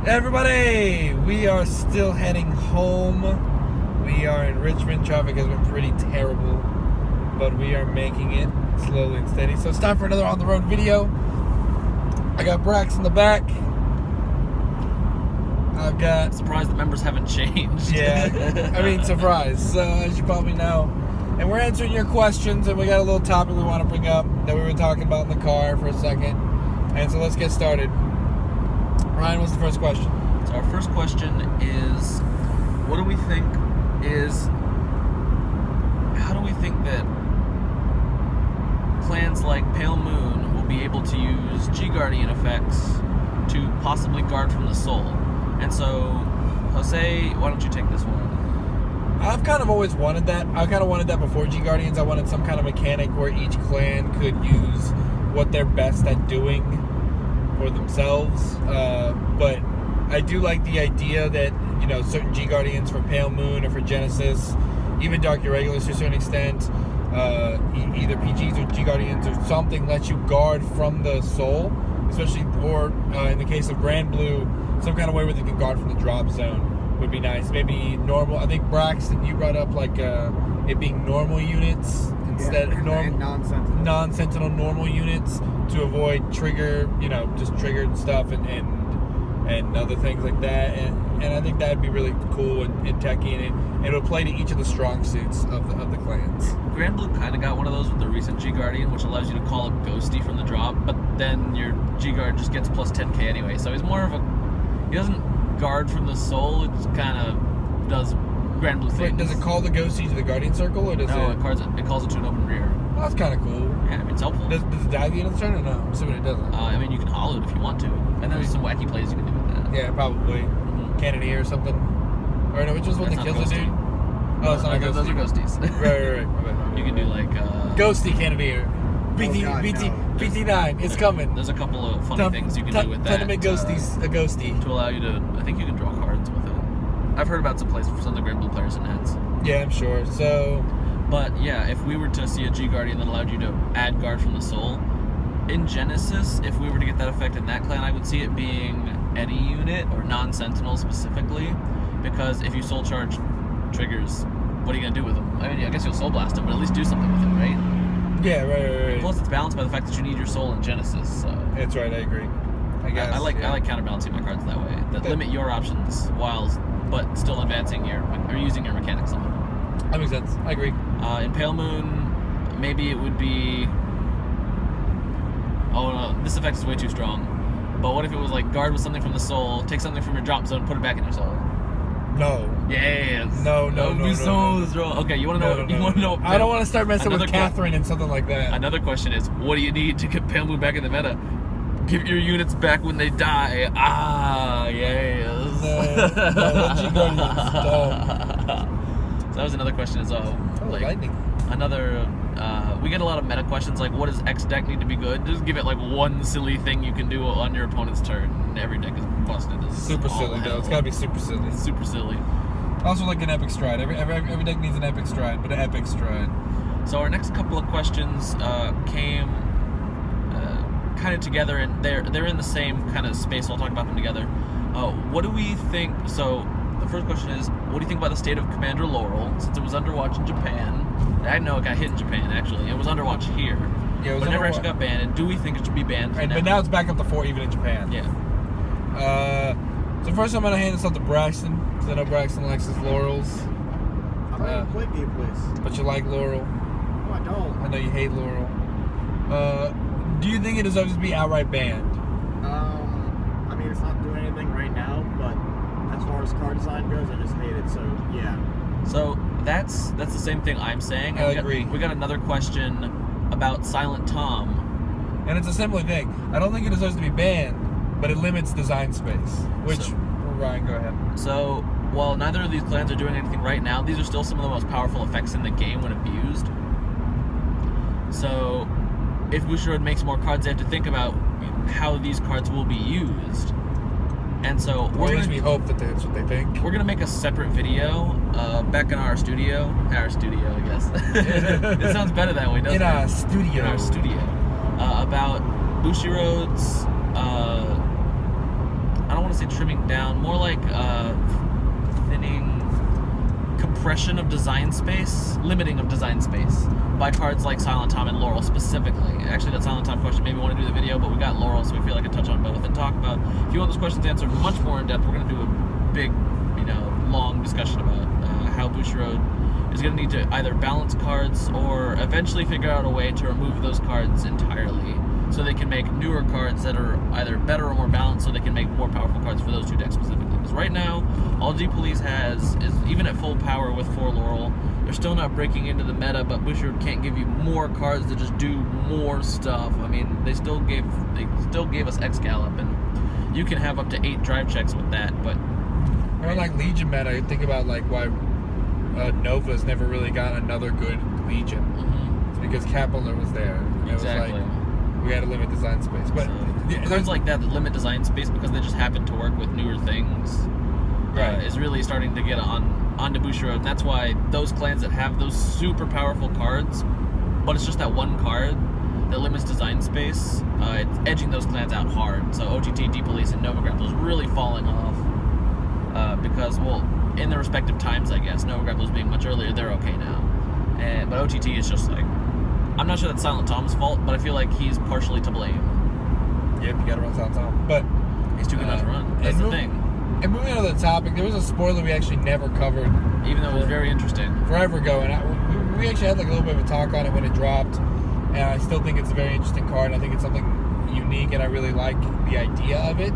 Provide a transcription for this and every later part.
Everybody, we are still heading home. We are in Richmond. Traffic has been pretty terrible, but we are making it slowly and steady. So it's time for another on the road video. I got Brax in the back. I've got... Surprised the members haven't changed. Yeah, I mean, surprise. So as you probably know. And we're answering your questions, and we got a little topic we want to bring up that we were talking about in the car for a second. And so let's get started. Ryan, what's the first question? So our first question is, how do we think that clans like Pale Moon will be able to use G-Guardian effects to possibly guard from the soul? And so, Jose, why don't you take this one? I've kind of always wanted that. I kind of wanted that before G-Guardians. I wanted some kind of mechanic where each clan could use what they're best at doing for themselves. But I do like the idea that, you know, certain G-Guardians for Pale Moon or for Genesis, even Dark Irregulars to a certain extent, either PGs or G-Guardians or something lets you guard from the soul, especially, or in the case of Grand Blue, some kind of way where they can guard from the drop zone would be nice. Maybe normal. I think Braxton, you brought up like it being normal units instead of non-sentinel normal units to avoid trigger, you know, just triggered stuff and other things like that. And I think that'd be really cool and techy, and it'll play to each of the strong suits of the clans. Grand Blue kind of got one of those with the recent G-Guardian, which allows you to call a Ghosty from the drop, but then your G-Guard just gets plus 10k anyway, so he's more of a... He doesn't guard from the soul, it just kind of does Grand Blue things. Wait, does it call the Ghosty to the Guardian Circle, or does it calls it to an open rear. Well, that's kind of cool. Yeah, I mean, it's helpful. Does it die at the end of the turn, or no? I'm assuming it doesn't. I mean, you can hollow it if you want to, and there's some wacky plays you can do with that. Yeah, probably. Cannoneer or something. Or no, which was one that kills a dude? Oh, it's not a Ghosty. Those are Ghosties. Right. You can do like... Ghosty Cannoneer. BT9, it's coming. There's a couple of funny things you can do with that. Time to make Ghosties a Ghosty. To allow you to... I think you can draw cards with it. I've heard about some places for some of the Grand Blue players in heads. Yeah, I'm sure. So... But yeah, if we were to see a G-Guardian that allowed you to add guard from the soul, in Genesis, if we were to get that effect in that clan, I would see it being any unit, or non-sentinel specifically, because if you soul charge triggers, what are you going to do with them? I mean, I guess you'll soul blast them, but at least do something with it, right? Yeah, right. Plus, it's balanced by the fact that you need your soul in Genesis, so... That's right, I agree. I guess. I like counterbalancing my cards that way, that limit your options but still advancing or using your mechanics on them. That makes sense. I agree. In Pale Moon, maybe it would be... Oh no, this effect is way too strong. But what if it was like guard with something from the soul, take something from your drop zone, put it back in your soul? No. Yes. No. Strong. Okay, you want to know? You want to know? I don't want to start messing with Catherine and something like that. Another question is, what do you need to get Pale Moon back in the meta? Give your units back when they die. Yes. No, G-Guardians, So that was another question as well. Lightning. We get a lot of meta questions like, what does X deck need to be good? Just give it like one silly thing you can do on your opponent's turn, and every deck is busted. Super silly though. It's gotta be super silly. Super silly. Also like an epic stride. Every deck needs an epic stride, but an epic stride. So our next couple of questions came kind of together, and they're in the same kind of space. So I'll talk about them together. What do we think? So the first question is, what do you think about the state of Commander Laurel, since it was Underwatch in Japan? I know it got hit in Japan, actually. It was Underwatch here. Yeah, it was but it never actually got banned. And do we think it should be banned? Right, but now it's back up to 4 even in Japan. Yeah. So first I'm going to hand this off to Braxton, because I know Braxton likes his Laurels. I don't even play Gameplays. But you like Laurel. No, I don't. I know you hate Laurel. Do you think it deserves to be outright banned? I mean, it's not doing anything right now, but as far as card design goes, I just hate it, so yeah. So that's the same thing I'm saying. I agree. We got another question about Silent Tom. And it's a similar thing. I don't think it deserves to be banned, but it limits design space. Ryan, go ahead. So, while neither of these clans are doing anything right now, these are still some of the most powerful effects in the game when abused. So, if Bushiroad makes more cards, they have to think about how these cards will be used. And so we hope that that's what they think. We're gonna make a separate video back in our studio. I guess. It sounds better that way, doesn't it? In our studio. About Bushiroad's. I don't want to say trimming down, more like thinning, compression of design space, limiting of design space by cards like Silent Tom and Laurel specifically. Actually, that Silent Tom question, maybe we want to do the video, but we got Laurel, so we feel like I touch on both and talk about. If you want those questions answered much more in depth, we're going to do a big, long discussion about how Bushiroad is going to need to either balance cards or eventually figure out a way to remove those cards entirely, so they can make newer cards that are either better or more balanced, so they can make more powerful cards for those two decks specifically. Because right now, all G Police has is, even at full power with 4 Laurel, they're still not breaking into the meta, but Bushiroad can't give you more cards that just do more stuff. I mean, they still gave us X-Gallop, and you can have up to 8 drive checks with that, but... Or like Legion meta, you think about like why Nova's never really got another good Legion. Mm-hmm. It's because Kepler was there. And Exactly. It was like, we had to limit design space. But cards like that limit design space because they just happen to work with newer things, right, is really starting to get onto Bushiroad. That's why those clans that have those super powerful cards, but it's just that one card that limits design space, it's edging those clans out hard. So OTT, D-Police, and Nova Grappler's really falling off because, well, in their respective times, I guess. Nova Grappler's being much earlier, they're okay now. But OTT is just like... I'm not sure that's Silent Tom's fault, but I feel like he's partially to blame. Yep, you gotta run Silent Tom. But he's too good not to run. That's the thing. And moving on to the topic, there was a spoiler we actually never covered. Even though it was very interesting. Forever ago, and we actually had like a little bit of a talk on it when it dropped, and I still think it's a very interesting card, and I think it's something unique, and I really like the idea of it.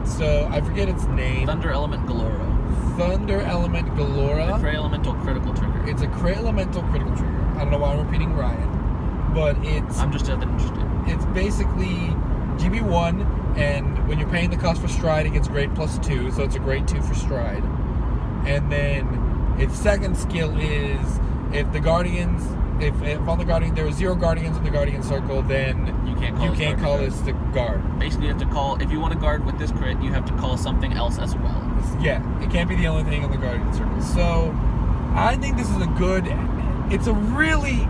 So, I forget its name. Thunder Element Goloro. Thunder Element Goloro. A Cray Elemental critical trigger. It's a Cray Elemental critical trigger. I don't know why I'm repeating Ryan, but it's... I'm just interested. It's basically GB1, and when you're paying the cost for Stride, it gets grade +2, so it's a grade 2 for Stride. And then its second skill is if the Guardians... If on the Guardian there are 0 Guardians in the Guardian Circle, then you can't call this the guard. Basically, you have to call, if you want to guard with this crit, you have to call something else as well. Yeah, it can't be the only thing in the Guardian Circle. So, I think this is a good... It's a really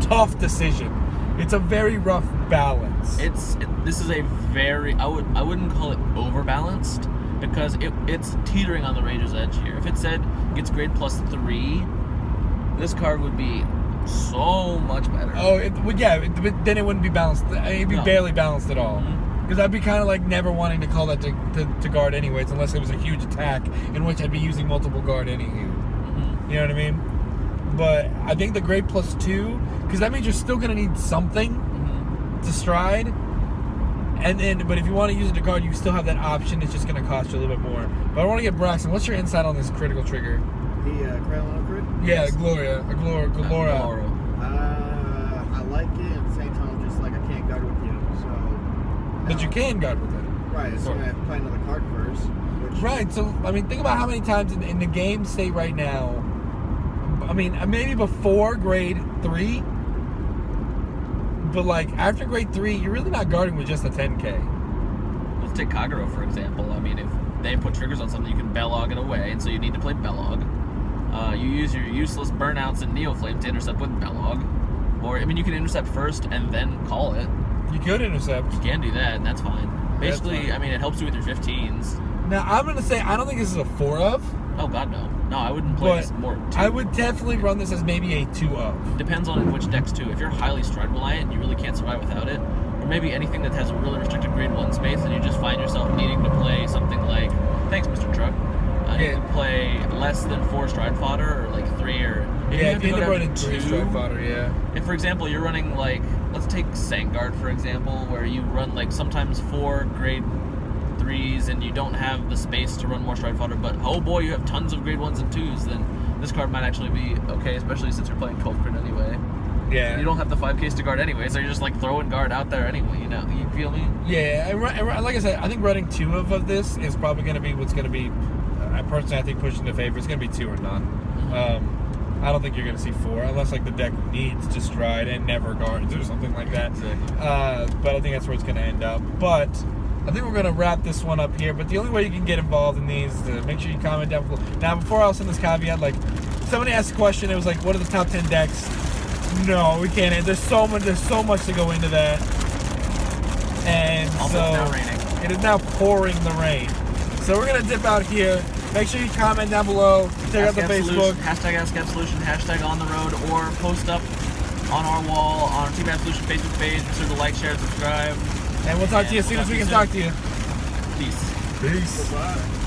tough decision. It's a very rough balance. This is a very... I wouldn't call it overbalanced, because it's teetering on the razor's edge here. If it said gets grade +3, this card would be so much better. Oh, but then it wouldn't be balanced. It'd be barely balanced at all. Because I'd be kind of like never wanting to call that to guard anyways, unless it was a huge attack, in which I'd be using multiple guard anyway. You know what I mean? But I think the grade +2, because that means you're still going to need something to Stride. But if you want to use it to guard, you still have that option. It's just going to cost you a little bit more. But I want to get Braxton. What's your insight on this critical trigger? The Cray Elemental crit? Yeah, Yes. Goloro. I like it. At the same time, just like I can't guard with you. So. But you can guard with it. Right. So I have to play another card first. Right. So I mean, think about how many times in the game state right now. I mean, maybe before grade 3, but like after grade 3, you're really not guarding with just a 10K. Let's take Kagero for example. I mean, if they put triggers on something, you can Bellog it away, and so you need to play Bellog. You use your useless burnouts and Neoflame to intercept with Bellog. Or, I mean, you can intercept first and then call it. You could intercept. You can do that, and that's fine. Basically, That's fine. I mean, it helps you with your 15s. Now, I'm going to say, I don't think this is a 4 of. Oh, God, no. No, I wouldn't play this more 2. I would definitely run this as maybe a 2 of. Depends on which decks, too. If you're highly Stride reliant, you really can't survive without it. Or maybe anything that has a really restricted grade 1 space, and you just find yourself needing to play something like... Thanks, Mr. Truck. You can play less than 4 Stride fodder, or like 3, or... If you end up running 3 Stride fodder, yeah. If, for example, you're running, like... Let's take Vanguard, for example, where you run, like, sometimes 4 grade 3s, and you don't have the space to run more Stride fodder, but, oh boy, you have tons of grade 1s and 2s, then this card might actually be okay, especially since you're playing 12 crit anyway. Yeah. You don't have the 5Ks to guard anyway, so you're just, like, throwing guard out there anyway, you know? You feel me? Yeah, and like I said, I think running 2 of this is probably going to be what's going to be... personally, I think pushing to favor. It's going to be 2 or none. I don't think you're going to see 4 unless like the deck needs to Stride and never guards or something like that. Exactly. But I think that's where it's going to end up. But I think we're going to wrap this one up here. But the only way you can get involved in these is to make sure you comment down below. Now, before I was in this caveat, like somebody asked a question. It was like, what are the top 10 decks? No, we can't. There's so much to go into that. And Also, so it's now raining. It is now pouring the rain. So we're gonna dip out here. Make sure you comment down below. Check out the Facebook. Hashtag Ask Absolution, hashtag on the road, or post up on our wall on our Team Absolution Facebook page. Be sure to like, share, and subscribe. And we'll talk to you as soon as we can talk to you. Peace. Peace. Bye.